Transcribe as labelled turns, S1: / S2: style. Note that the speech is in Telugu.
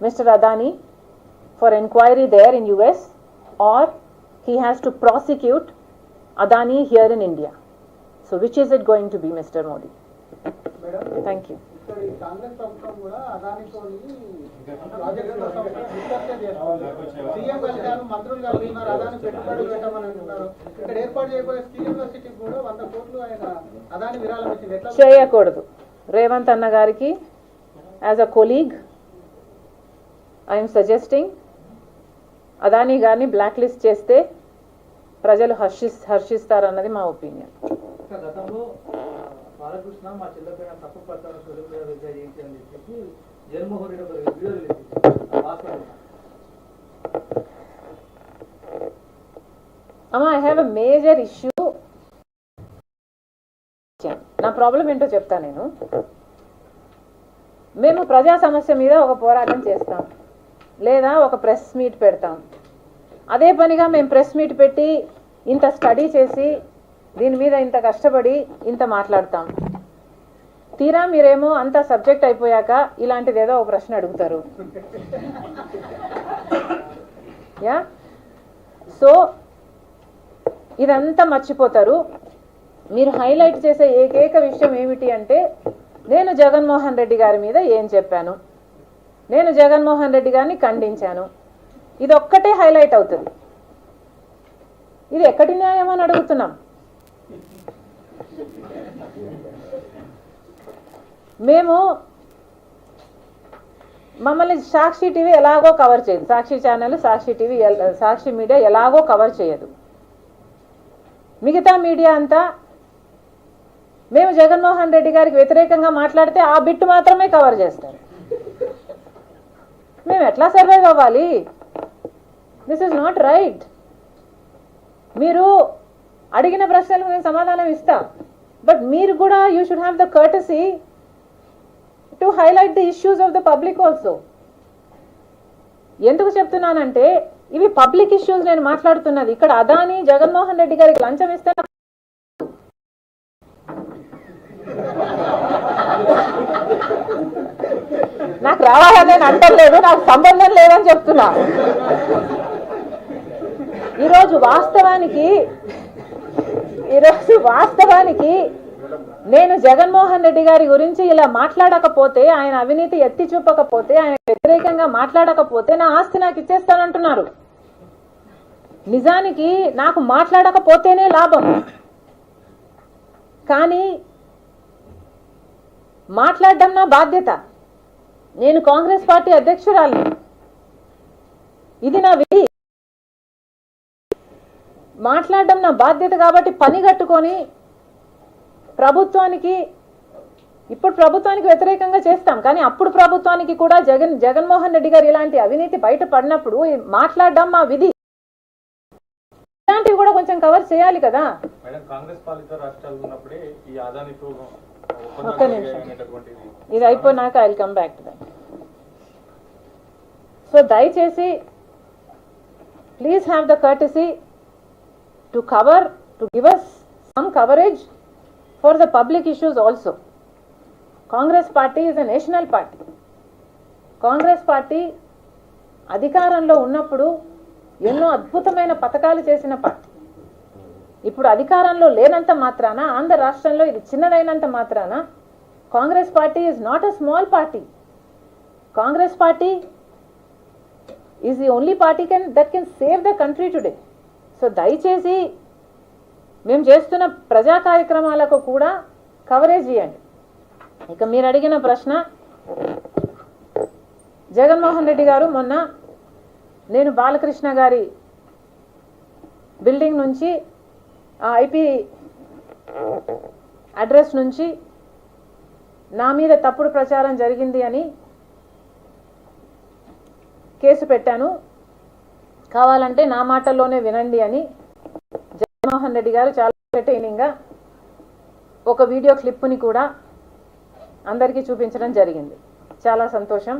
S1: Mr. Adani for inquiry there in US, or he has to prosecute Adani here in India. So which is it going to be, Mr. Modi? Thank you.
S2: Congress ప్రభుత్వం కూడా అదానితోని ప్రాజెక్టుల కోసం డిస్కషన్ చేస్తున్నారు. సీఎం కలిసారు, మంత్రులు కలిసినారు, అదాని పెట్టుబడులు పెట్టమని అంటున్నారు. ఇక్కడ ఏర్పాటు చేయబోయే స్కిల్ యూనివర్సిటీకి కూడా 100 కోట్లు ఆయన అదాని విరాళం ఇచ్చింది. ఎట్లా
S1: చేయకూడదు. రేవంత్ అన్న గారికి as a colleague I'm suggesting Adani గారిని బ్లాక్ లిస్ట్ చేస్తే ప్రజలు హర్షిస్తారన్నది మా ఒపీనియన్.
S3: గతంలో బాలకృష్ణ మా చెల్లెపైన తప్పు పట్టాల ఏంటి అని చెప్పి జగన్మోహన్ రెడ్డి ఒక వీడియో రిలీజ్ చేశారు.
S1: I have a major issue. నా ప్రాబ్లం ఏంటో చెప్తా నేను. మేము ప్రజా సమస్య మీద ఒక పోరాటం చేస్తాం, లేదా ఒక ప్రెస్ మీట్ పెడతాం. అదే పనిగా మేము ప్రెస్ మీట్ పెట్టి ఇంత స్టడీ చేసి దీని మీద ఇంత కష్టపడి ఇంత మాట్లాడతాం. తీరా మీరేమో అంత సబ్జెక్ట్ అయిపోయాక ఇలాంటిది ఏదో ఒక ప్రశ్న అడుగుతారు. యా, సో ఇదంతా మర్చిపోతారు. మీరు హైలైట్ చేసే ఏకైక విషయం ఏమిటి అంటే నేను జగన్మోహన్ రెడ్డి గారి మీద ఏం చెప్పాను, నేను జగన్మోహన్ రెడ్డి గారిని ఖండించాను. ఇది ఒక్కటే హైలైట్ అవుతుంది. ఇది ఎక్కడి న్యాయం అని అడుగుతున్నాం. మేము మమ్మల్ని సాక్షి టీవీ ఎలాగో కవర్ చేయదు, సాక్షి ఛానల్, సాక్షి టీవీ, సాక్షి మీడియా ఎలాగో కవర్ చేయదు. మిగతా మీడియా అంతా మేము జగన్మోహన్ రెడ్డి గారికి వ్యతిరేకంగా మాట్లాడితే ఆ బిట్ మాత్రమే కవర్ చేస్తారు. మేము ఎట్లా సర్వైవ్ అవ్వాలి? This is not right. మీరు అడిగిన ప్రశ్నలకు నేను సమాధానం ఇస్తా, బట్ మీరు కూడా you should have the courtesy to highlight the issues of the public also. ఎందుకు చెప్తున్నానంటే ఇవి పబ్లిక్ ఇష్యూస్ నేను మాట్లాడుతున్నది. ఇక్కడ అదాని జగన్మోహన్ రెడ్డి గారికి లంచం ఇస్తే నాకు రావాలని నేను అంటలేదు, నాకు సంబంధం లేదని చెప్తున్నా. ఈరోజు వాస్తవానికి నేను జగన్మోహన్ రెడ్డి గారి గురించి ఇలా మాట్లాడకపోతే, ఆయన అవినీతి ఎత్తి చూపకపోతే, ఆయన వ్యతిరేకంగా మాట్లాడకపోతే నా ఆస్తి నాకు ఇచ్చేస్తానంటున్నారు. నిజానికి నాకు మాట్లాడకపోతేనే లాభం, కానీ మాట్లాడడం నా బాధ్యత. నేను కాంగ్రెస్ పార్టీ అధ్యక్షురాలిని, ఇది నా విధి. మాట్లాడడం నా బాధ్యత కాబట్టి పని కట్టుకొని ఇప్పుడు ప్రభుత్వానికి వ్యతిరేకంగా చేస్తాం, కానీ అప్పుడు ప్రభుత్వానికి కూడా జగన్మోహన్ రెడ్డి గారు ఇలాంటి అవినీతి బయటపడినప్పుడు మాట్లాడడం మా విధి. ఇలాంటివి కూడా కొంచెం కవర్ చేయాలి కదా. ఒక్క నిమిషం, ఇది అయిపోయినాక I will come back to that. So దయచేసి please have the courtesy to give us some coverage for the public issues also. Congress party is a national party. Congress party అధికారంలో ఉన్నప్పుడు ఎన్నో అద్భుతమైన పథకాలు చేసిన పార్టీ. ఇప్పుడు అధికారంలో లేనంత మాత్రాన, ఆంధ్ర రాష్ట్రంలో ఇది చిన్నదైనంత మాత్రాన Congress party is not a small party. Congress party is the only party that can save the country today. So దయచేసి మేము చేస్తున్న ప్రజా కార్యక్రమాలకు కూడా కవరేజ్ ఇవ్వండి. ఇక మీరు అడిగిన ప్రశ్న, జగన్మోహన్ రెడ్డి గారు మొన్న నేను బాలకృష్ణ గారి బిల్డింగ్ నుంచి ఆ ఐపీ అడ్రస్ నుంచి నా మీద తప్పుడు ప్రచారం జరిగింది అని కేసు పెట్టాను, కావాలంటే నా మాటల్లోనే వినండి అని జగన్మోహన్ రెడ్డి గారు చాలా ఎంటర్టైనింగ్గా ఒక వీడియో క్లిప్ని కూడా అందరికీ చూపించడం జరిగింది. చాలా సంతోషం.